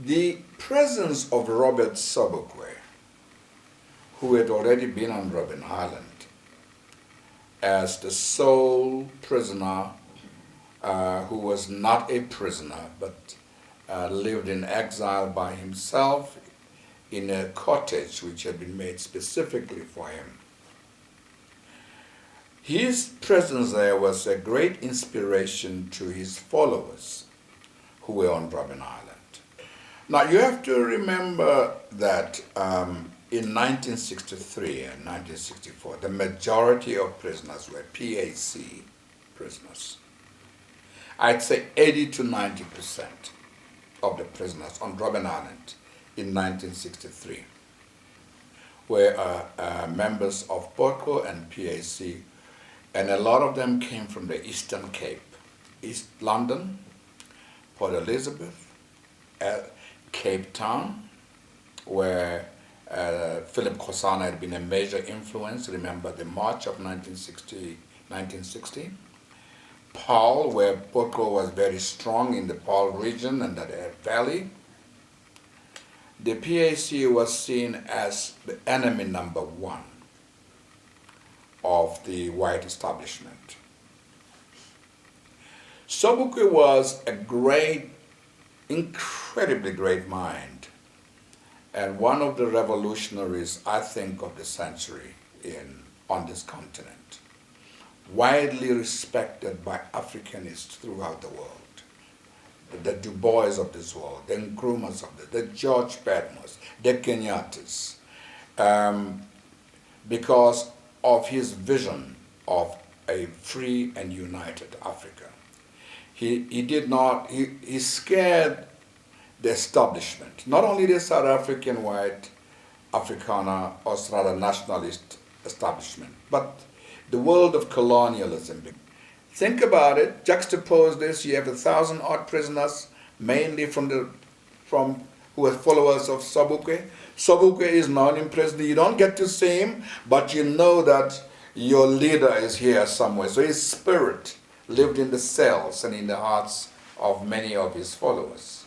The presence of Robert Sobukwe, who had already been on Robben Island as the sole prisoner who was not a prisoner but lived in exile by himself in a cottage which had been made specifically for him. His presence there was a great inspiration to his followers who were on Robben Island. Now you have to remember that in 1963 and 1964, the majority of prisoners were PAC prisoners. I'd say 80 to 90% of the prisoners on Robben Island in 1963 were members of POTCO and PAC, and a lot of them came from the Eastern Cape, East London, Port Elizabeth, Cape Town, where Philip Kosana had been a major influence. Remember the March of 1960. Paarl, where POTCO was very strong in the Paarl region and that valley. The PAC was seen as the enemy number one of the white establishment. Sobukwe was a great, incredibly great mind, and one of the revolutionaries, I think, of the century on this continent, widely respected by Africanists throughout the world. The Du Bois of this world, the Nkrumahs of the George Padmos, the Kenyattas, because of his vision of a free and united Africa. He scared the establishment, not only the South African white Afrikaner or rather nationalist establishment, but the world of colonialism. Think about it, juxtapose this, you have 1,000-odd prisoners, mainly who are followers of Sobukwe. Sobukwe is not in prison, you don't get to see him, but you know that your leader is here somewhere. So his spirit lived in the cells and in the hearts of many of his followers.